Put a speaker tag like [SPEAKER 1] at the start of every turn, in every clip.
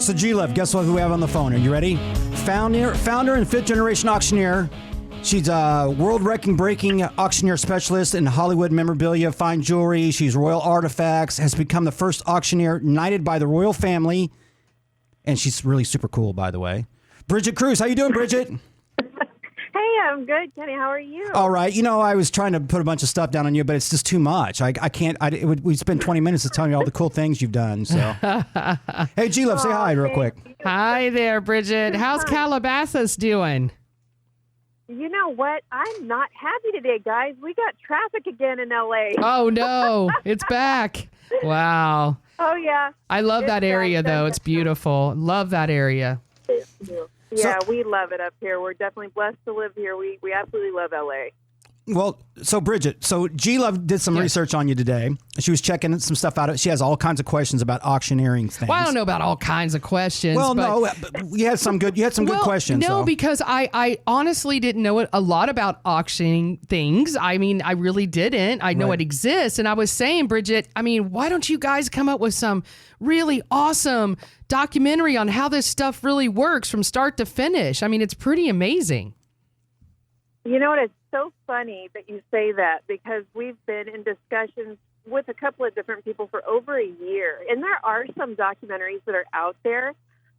[SPEAKER 1] So G-Love, guess what? Who we have on the phone? Are you ready? Founder and fifth generation auctioneer. She's a world breaking auctioneer specialist in Hollywood memorabilia, fine jewelry. She's royal artifacts. Has become the first auctioneer knighted by the royal family, and she's really super cool, by the way. Brigitte Kruse, how you doing, Brigitte?
[SPEAKER 2] Hey, I'm good, Kenny. How are you?
[SPEAKER 1] All right. You know, I was trying to put a bunch of stuff down on you, but it's just too much. I can't. We spend 20 minutes telling you all the cool things you've done. So, hey, G-Love, say hi real quick.
[SPEAKER 3] Hi there, Brigitte. How's Calabasas doing?
[SPEAKER 2] You know what? I'm not happy today, guys. We got traffic again in L.A.
[SPEAKER 3] Oh, no. It's back. Wow.
[SPEAKER 2] Oh, yeah.
[SPEAKER 3] I love that area, though. It's beautiful. Love that area.
[SPEAKER 2] Yeah, we love it up here. We're definitely blessed to live here. We absolutely love L.A.
[SPEAKER 1] Well, so Brigitte, G-Love did some research on you today. She was checking some stuff out. She has all kinds of questions about auctioneering things.
[SPEAKER 3] Well, I don't know about all kinds of questions.
[SPEAKER 1] Well,
[SPEAKER 3] but,
[SPEAKER 1] no, but you had some good questions.
[SPEAKER 3] No,
[SPEAKER 1] so.
[SPEAKER 3] because I honestly didn't know a lot about auctioning things. I mean, I really didn't. I know it exists. And I was saying, Brigitte, I mean, why don't you guys come up with some really awesome documentary on how this stuff really works from start to finish? I mean, it's pretty amazing.
[SPEAKER 2] You know what? It's so funny that you say that because we've been in discussions with a couple of different people for over a year. And there are some documentaries that are out there,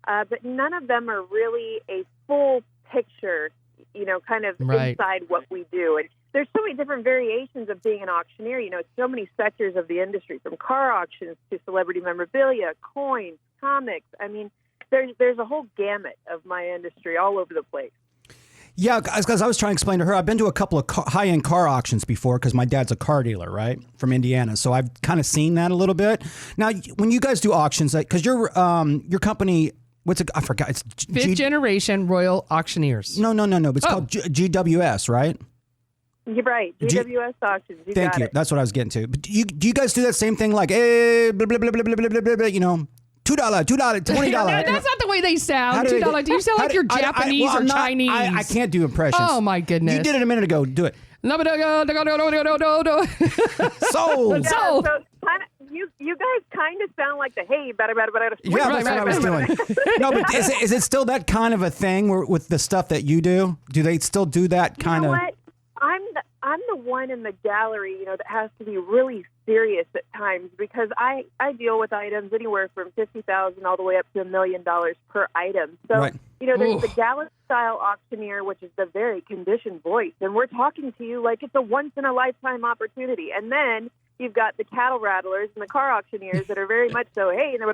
[SPEAKER 2] but none of them are really a full picture, you know, kind of inside what we do. And there's so many different variations of being an auctioneer. You know, so many sectors of the industry, from car auctions to celebrity memorabilia, coins, comics. I mean, there's a whole gamut of my industry all over the place.
[SPEAKER 1] Yeah, because I was trying to explain to her, I've been to a couple of high-end car auctions before because my dad's a car dealer, right, from Indiana. So I've kind of seen that a little bit. Now, when you guys do auctions, because your company, I forgot. It's
[SPEAKER 3] Fifth generation Royal Auctioneers.
[SPEAKER 1] No. But it's called GWS, right?
[SPEAKER 2] You're right. GWS Auctions.
[SPEAKER 1] Thank you. That's what I was getting to. But do you guys do that same thing like, hey, blah, blah, blah, blah, blah, blah, blah, blah, you know? $2, $20.
[SPEAKER 3] That's not the way they sound. $2. Do you sound like you're Japanese or Chinese?
[SPEAKER 1] I can't do impressions.
[SPEAKER 3] Oh, my goodness.
[SPEAKER 1] You did it a minute ago. Do it.
[SPEAKER 3] Sold.
[SPEAKER 1] Sold.
[SPEAKER 2] So you guys kind of sound like the hey, better.
[SPEAKER 1] Yeah, that's what I was doing. No, but is it still that kind of a thing with the stuff that you do? Do they still do that kind of?
[SPEAKER 2] You know what? I'm the one in the gallery, you know, that has to be really serious at times because I deal with items anywhere from $50,000 all the way up to $1 million per item. So, you know, there's the gallery style auctioneer, which is the very conditioned voice, and we're talking to you like it's a once in a lifetime opportunity. And then you've got the cattle rattlers and the car auctioneers that are very much so, hey, you know,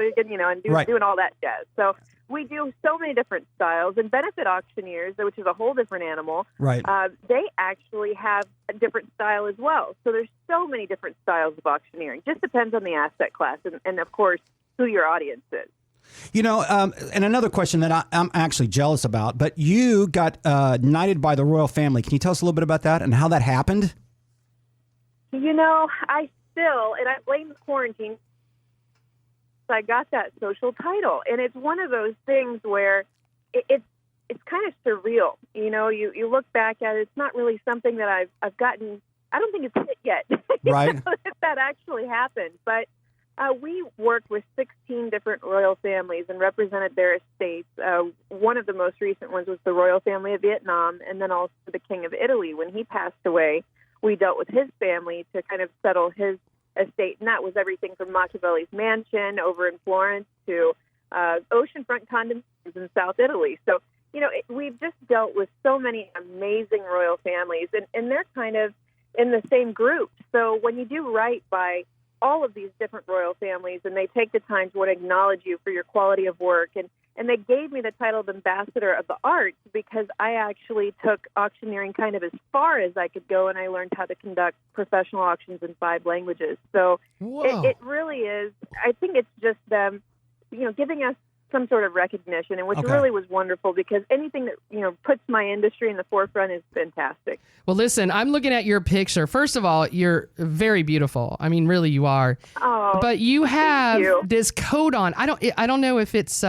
[SPEAKER 2] and doing all that jazz. So we do so many different styles, and benefit auctioneers, which is a whole different animal, they actually have a different style as well. So there's so many different styles of auctioneering. Just depends on the asset class and of course, who your audience is.
[SPEAKER 1] You know, and another question that I'm actually jealous about, but you got knighted by the royal family. Can you tell us a little bit about that and how that happened?
[SPEAKER 2] You know, I blame the quarantine. I got that social title, and it's one of those things where it's kind of surreal. You know, you look back at it, it's not really something that I've gotten. I don't think it's hit yet.
[SPEAKER 1] Right.
[SPEAKER 2] That actually happened, but we worked with 16 different royal families and represented their estates. One of the most recent ones was the royal family of Vietnam, and then also the King of Italy. When he passed away, we dealt with his family to kind of settle his estate, and that was everything from Machiavelli's mansion over in Florence to oceanfront condominiums in South Italy. So, you know, we've just dealt with so many amazing royal families, and they're kind of in the same group. So when you do right by all of these different royal families, and they take the time to acknowledge you for your quality of work, and they gave me the title of Ambassador of the Arts because I actually took auctioneering kind of as far as I could go, and I learned how to conduct professional auctions in 5 languages. So it really is, I think it's just them, you know, giving us some sort of recognition, and which really was wonderful because anything that, you know, puts my industry in the forefront is fantastic.
[SPEAKER 3] Well, listen, I'm looking at your picture. First of all, you're very beautiful. I mean, really, you are.
[SPEAKER 2] Oh,
[SPEAKER 3] but you have this coat on. I don't know if it's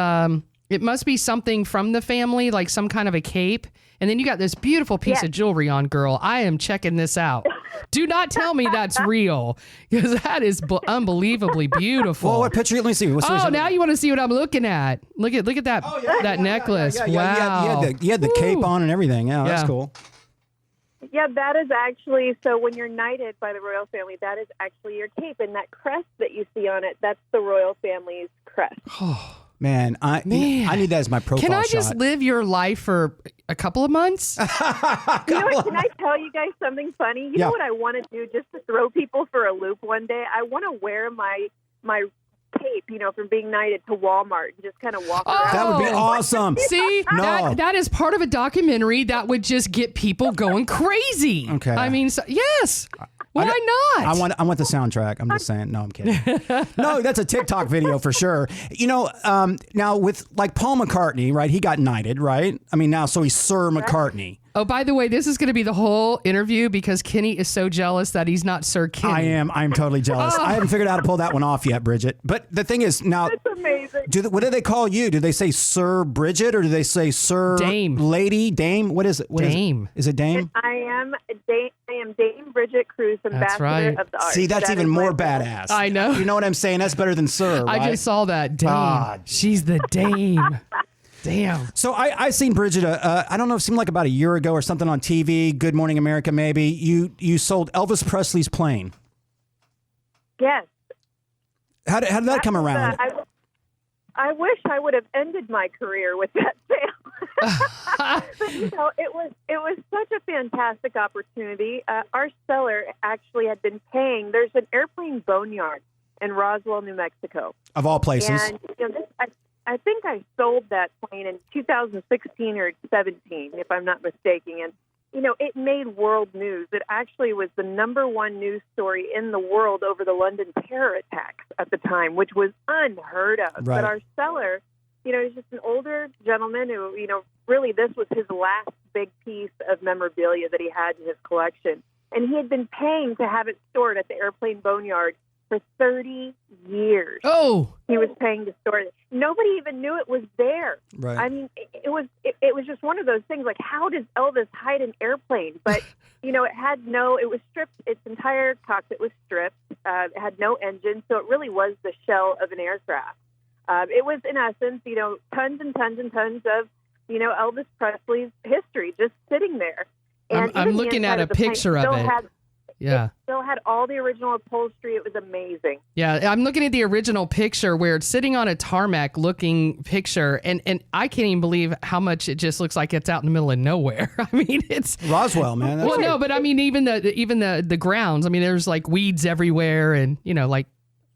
[SPEAKER 3] it must be something from the family, like some kind of a cape. And then you got this beautiful piece of jewelry on, girl. I am checking this out. Do not tell me that's real, because that is unbelievably beautiful.
[SPEAKER 1] Well, what picture? Let me see.
[SPEAKER 3] Now you want to see what I'm looking at. Look at that necklace. Wow.
[SPEAKER 1] You had the cape on and everything. Yeah, that's cool.
[SPEAKER 2] Yeah, that is actually, so when you're knighted by the royal family, that is actually your cape. And that crest that you see on it, that's the royal family's crest.
[SPEAKER 1] Man, I need that as my profile
[SPEAKER 3] shot. Can I
[SPEAKER 1] shot.
[SPEAKER 3] just live your life for a couple of months?
[SPEAKER 2] You know what? Can I tell you guys something funny? You know what I want to do just to throw people for a loop one day? I want to wear my cape, from being knighted to Walmart and just kind of walk around.
[SPEAKER 1] That would be awesome.
[SPEAKER 3] See, that is part of a documentary that would just get people going crazy.
[SPEAKER 1] Okay.
[SPEAKER 3] I mean, yes. Why not?
[SPEAKER 1] I want the soundtrack. I'm just saying. No, I'm kidding. No, that's a TikTok video for sure. Now with like Paul McCartney, right? He got knighted, right? I mean, so he's Sir McCartney.
[SPEAKER 3] Oh, by the way, this is going to be the whole interview because Kenny is so jealous that he's not Sir Kenny.
[SPEAKER 1] I'm totally jealous. I haven't figured out how to pull that one off yet, Brigitte. But the thing is, now,
[SPEAKER 2] that's amazing.
[SPEAKER 1] What do they call you? Do they say Sir Brigitte or do they say Sir
[SPEAKER 3] Dame?
[SPEAKER 1] Lady Dame? What is it?
[SPEAKER 3] Dame.
[SPEAKER 1] Is it Dame?
[SPEAKER 2] I am Dame Brigitte Kruse, ambassador of the arts.
[SPEAKER 1] See, that's even more badass.
[SPEAKER 3] I know.
[SPEAKER 1] You know what I'm saying? That's better than Sir. Right?
[SPEAKER 3] I just saw that Dame. She's the Dame. Damn.
[SPEAKER 1] So I seen Brigitte, I don't know, it seemed like about a year ago or something on TV, Good Morning America maybe. You sold Elvis Presley's plane.
[SPEAKER 2] Yes.
[SPEAKER 1] How did that come around?
[SPEAKER 2] I wish I would have ended my career with that sale. But, it was such a fantastic opportunity. Our seller actually had been paying. There's an airplane boneyard in Roswell, New Mexico.
[SPEAKER 1] Of all places.
[SPEAKER 2] And I think I sold that plane in 2016 or 17, if I'm not mistaken. And, it made world news. It actually was the #1 news story in the world over the London terror attacks at the time, which was unheard of.
[SPEAKER 1] Right.
[SPEAKER 2] But our seller, he's just an older gentleman who, really this was his last big piece of memorabilia that he had in his collection. And he had been paying to have it stored at the airplane boneyard for 30 years.
[SPEAKER 3] Oh,
[SPEAKER 2] he was paying to store it. Nobody even knew it was there.
[SPEAKER 1] Right.
[SPEAKER 2] I mean, it was just one of those things. Like, how does Elvis hide an airplane? But it was stripped. Its entire cockpit was stripped. It had no engine, so it really was the shell of an aircraft. It was, in essence, tons and tons and tons of, Elvis Presley's history just sitting there. And
[SPEAKER 3] I'm looking at a picture of it. Yeah.
[SPEAKER 2] It still had all the original upholstery. It was amazing.
[SPEAKER 3] Yeah, I'm looking at the original picture where it's sitting on a tarmac looking picture, and I can't even believe how much it just looks like it's out in the middle of nowhere. I mean, it's
[SPEAKER 1] Roswell, man.
[SPEAKER 3] Well, no, but I mean even the grounds. I mean, there's like weeds everywhere, and like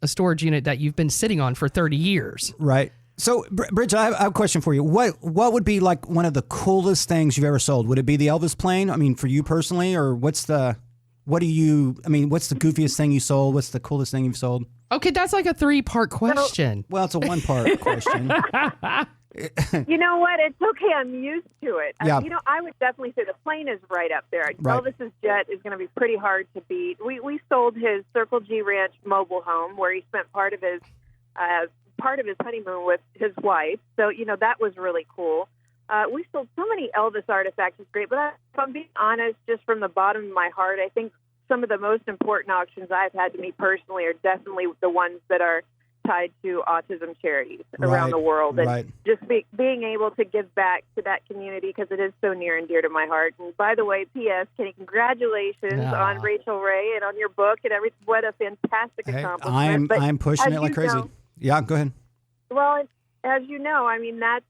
[SPEAKER 3] a storage unit that you've been sitting on for 30 years.
[SPEAKER 1] Right. So, Bridget, I have a question for you. What would be like one of the coolest things you've ever sold? Would it be the Elvis plane? I mean, for you personally, or what's the goofiest thing you sold? What's the coolest thing you've sold?
[SPEAKER 3] Okay, that's like a 3-part question.
[SPEAKER 1] Well, it's a 1-part question.
[SPEAKER 2] You know what? It's okay. I'm used to it.
[SPEAKER 1] Yeah.
[SPEAKER 2] I would definitely say the plane is right up there.
[SPEAKER 1] Right.
[SPEAKER 2] Elvis's jet is going to be pretty hard to beat. We sold his Circle G Ranch mobile home where he spent part of his honeymoon with his wife. So, that was really cool. We sold so many Elvis artifacts. It's great. But if I'm being honest, just from the bottom of my heart, I think some of the most important auctions I've had to me personally are definitely the ones that are tied to autism charities around the world. And just being able to give back to that community because it is so near and dear to my heart. And by the way, P.S., Kenny, congratulations on Rachel Ray and on your book and everything. What a fantastic accomplishment.
[SPEAKER 1] I'm pushing it like crazy. Yeah, go ahead.
[SPEAKER 2] Well, as you know, I mean, that's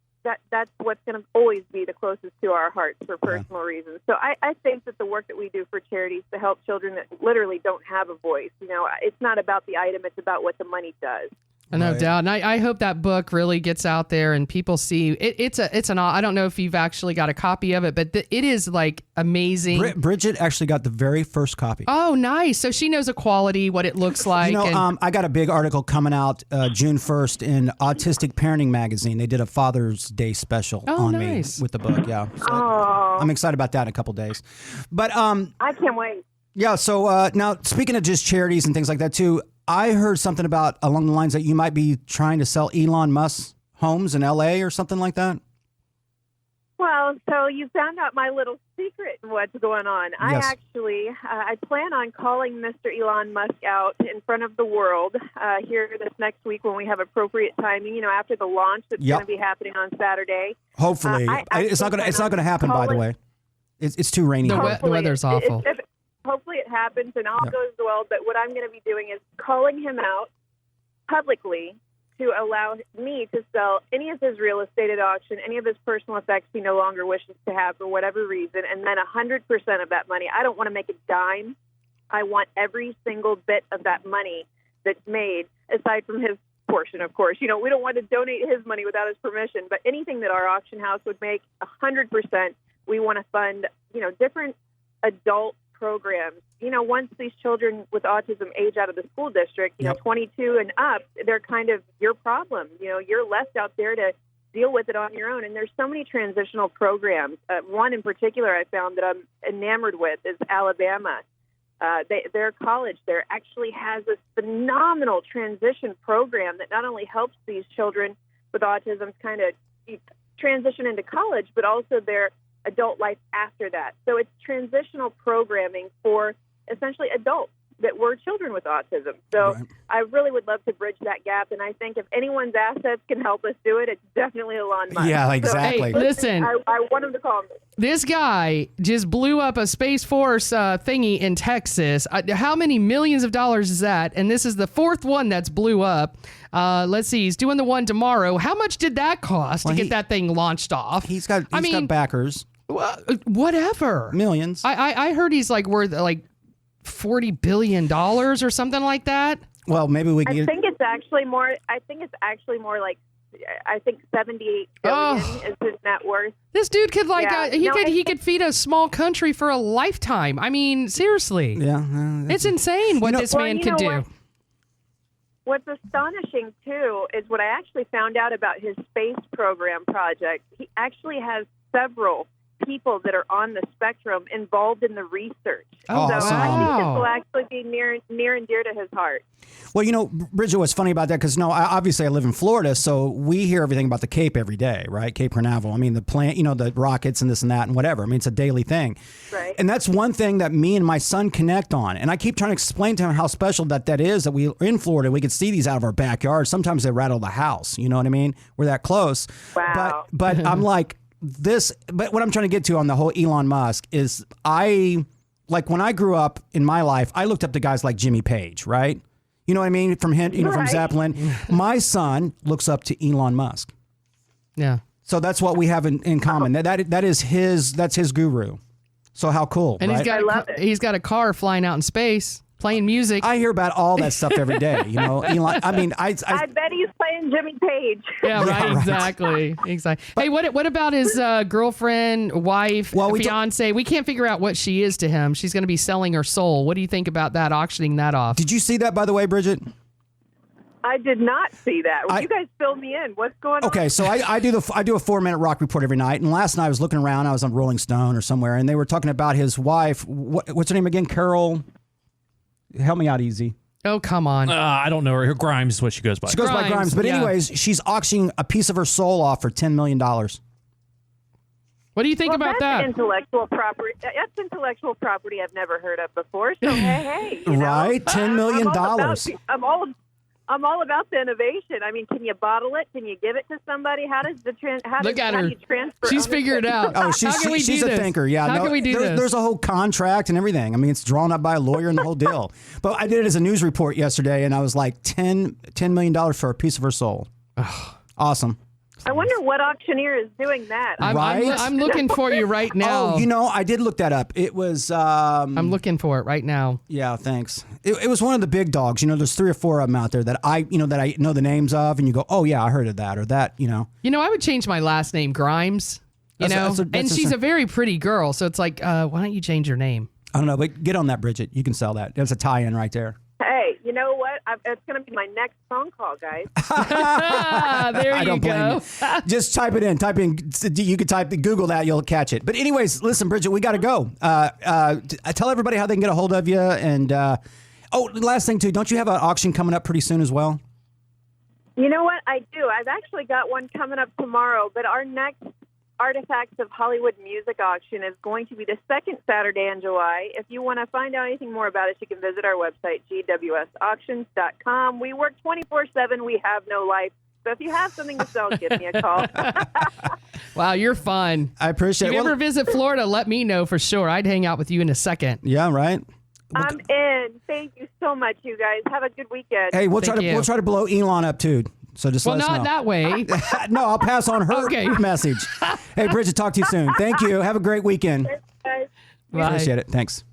[SPEAKER 2] what's going to always be the closest to our hearts for personal reasons. So I think that the work that we do for charities to help children that literally don't have a voice, it's not about the item, it's about what the money does.
[SPEAKER 3] No doubt. And I hope that book really gets out there and people see it. It's an, I don't know if you've actually got a copy of it, but it is like amazing.
[SPEAKER 1] Brigitte actually got the very first copy.
[SPEAKER 3] Oh, nice. So she knows the quality, what it looks like.
[SPEAKER 1] I got a big article coming out June 1st in Autistic Parenting Magazine. They did a Father's Day special on me with the book. Yeah. So I'm excited about that in a couple days. But
[SPEAKER 2] I can't wait.
[SPEAKER 1] Yeah. So now speaking of just charities and things like that too, I heard something about along the lines that you might be trying to sell Elon Musk homes in LA or something like that.
[SPEAKER 2] Well, so you found out my little secret and what's going on.
[SPEAKER 1] Yes.
[SPEAKER 2] I plan on calling Mr. Elon Musk out in front of the world here this next week when we have appropriate timing. After the launch that's going to be happening on Saturday.
[SPEAKER 1] Hopefully, it's not going to happen. By the way, it's too rainy.
[SPEAKER 3] The weather's awful.
[SPEAKER 2] Hopefully, it happens and all goes well. But what I'm going to be doing is calling him out publicly to allow me to sell any of his real estate at auction, any of his personal effects he no longer wishes to have for whatever reason, and then 100% of that money. I don't want to make a dime. I want every single bit of that money that's made, aside from his portion, of course. We don't want to donate his money without his permission, but anything that our auction house would make, 100%, we want to fund, different adult programs. Once these children with autism age out of the school district, 22 and up, they're kind of your problem. You're left out there to deal with it on your own. And there's so many transitional programs. One in particular I found that I'm enamored with is Alabama. Their college there actually has this phenomenal transition program that not only helps these children with autism kind of transition into college, but also their adult life after that. So it's transitional programming for essentially adults that were children with autism. So right. I really would love to bridge that gap. And I think if anyone's assets can help us do it, it's definitely Elon Musk.
[SPEAKER 1] Yeah, exactly.
[SPEAKER 3] So, hey, listen,
[SPEAKER 2] I want him to call me.
[SPEAKER 3] This guy just blew up a Space Force thingy in Texas. How many millions of dollars is that? And this is the fourth one that's blew up. Let's see. He's doing the one tomorrow. How much did that cost to get that thing launched off?
[SPEAKER 1] He's got backers.
[SPEAKER 3] Whatever.
[SPEAKER 1] Millions.
[SPEAKER 3] I heard he's worth $40 billion or something like that.
[SPEAKER 1] Well, maybe we can.
[SPEAKER 2] I think it's actually more like 78 billion is his net worth.
[SPEAKER 3] This dude could he could feed a small country for a lifetime. I mean, seriously.
[SPEAKER 1] Yeah.
[SPEAKER 3] It's insane what this man could do.
[SPEAKER 2] What's astonishing, too, is what I actually found out about his space program project. He actually has several people that are on the spectrum involved in the research.
[SPEAKER 1] Oh,
[SPEAKER 2] so
[SPEAKER 1] awesome.
[SPEAKER 2] I think this will actually be near and dear to his heart.
[SPEAKER 1] Well, Bridget, what's funny about that, because obviously I live in Florida, so we hear everything about the Cape every day, right? Cape Canaveral. I mean, the plant, the rockets and this and that and whatever. I mean, it's a daily thing.
[SPEAKER 2] Right.
[SPEAKER 1] And that's one thing that me and my son connect on. And I keep trying to explain to him how special that is, that we are in Florida. We can see these out of our backyard. Sometimes they rattle the house. You know what I mean? We're that close.
[SPEAKER 2] Wow.
[SPEAKER 1] But I'm like, but what I'm trying to get to on the whole Elon Musk is when I grew up in my life, I looked up to guys like Jimmy Page, right? You know what I mean? From Zeppelin. My son looks up to Elon Musk.
[SPEAKER 3] Yeah.
[SPEAKER 1] So that's what we have in common. That's his guru. So how cool,
[SPEAKER 3] and
[SPEAKER 1] right?
[SPEAKER 3] he's got a car flying out in space. Playing music.
[SPEAKER 1] I hear about all that stuff every day. Elon. I mean, I
[SPEAKER 2] bet he's playing Jimmy Page.
[SPEAKER 3] Yeah, right. Exactly. Hey, what about his girlfriend, wife, fiance? We can't figure out what she is to him. She's going to be selling her soul. What do you think about that? Auctioning that off?
[SPEAKER 1] Did you see that, by the way, Bridget?
[SPEAKER 2] I did not see that. You guys fill me in. What's going on?
[SPEAKER 1] Okay, so I do a 4-minute rock report every night, and last night I was looking around. I was on Rolling Stone or somewhere, and they were talking about his wife. What's her name again? Carol. Help me out, Easy.
[SPEAKER 3] Oh, come on.
[SPEAKER 4] I don't know her. Grimes is what she goes by.
[SPEAKER 1] She goes by Grimes. But anyways, she's auctioning a piece of her soul off for $10 million.
[SPEAKER 3] What do you think about that?
[SPEAKER 2] Intellectual property. That's intellectual property I've never heard of before. So hey.
[SPEAKER 1] Right? $10 million.
[SPEAKER 2] I'm all about the innovation. I mean, can you bottle it? Can you give it to somebody? How does
[SPEAKER 3] Look at
[SPEAKER 2] how
[SPEAKER 3] her.
[SPEAKER 2] do you transfer?
[SPEAKER 3] She's figured it out.
[SPEAKER 1] Oh, she's a thinker. Yeah.
[SPEAKER 3] How can we do this?
[SPEAKER 1] There's a whole contract and everything. I mean, it's drawn up by a lawyer and the whole deal. But I did it as a news report yesterday, and I was like, $10 million for a piece of her soul. Awesome.
[SPEAKER 2] I wonder what auctioneer is doing that.
[SPEAKER 3] I'm looking for you right now.
[SPEAKER 1] Oh, I did look that up. It was...
[SPEAKER 3] I'm looking for it right now.
[SPEAKER 1] Yeah, thanks. It was one of the big dogs. There's 3 or 4 of them out there that I know the names of, and you go, oh, yeah, I heard of that or that,
[SPEAKER 3] I would change my last name, Grimes, and she's a very pretty girl, so it's like, why don't you change your name?
[SPEAKER 1] I don't know, but get on that, Bridget. You can sell that. That's a tie-in right there.
[SPEAKER 2] Hey, you know what? It's going to be my next phone call, guys.
[SPEAKER 3] There you go.
[SPEAKER 1] Just type it in. You could Google that. You'll catch it. But anyways, listen, Bridget, we got to go. Tell everybody how they can get a hold of you. And last thing too, don't you have an auction coming up pretty soon as well?
[SPEAKER 2] You know what? I do. I've actually got one coming up tomorrow. But our next Artifacts of Hollywood Music Auction is going to be the second Saturday in July. If you want to find out anything more about it, you can visit our website, gwsauctions.com. We work 24/7. We have no life. So if you have something to sell, give me a call.
[SPEAKER 3] Wow, you're fun.
[SPEAKER 1] I appreciate it.
[SPEAKER 3] If you ever visit Florida, let me know for sure. I'd hang out with you in a second.
[SPEAKER 1] Yeah, right.
[SPEAKER 2] I'm in. Thank you so much, you guys. Have a good weekend.
[SPEAKER 1] Hey, we'll
[SPEAKER 3] Thank you.
[SPEAKER 1] we'll try to blow Elon up too. So just
[SPEAKER 3] Well,
[SPEAKER 1] let us
[SPEAKER 3] not
[SPEAKER 1] know.
[SPEAKER 3] that way.
[SPEAKER 1] No, I'll pass on her
[SPEAKER 3] Okay.
[SPEAKER 1] message. Hey, Bridget, talk to you soon. Thank you. Have a great weekend.
[SPEAKER 2] Thanks, guys.
[SPEAKER 3] Bye.
[SPEAKER 1] Appreciate it. Thanks.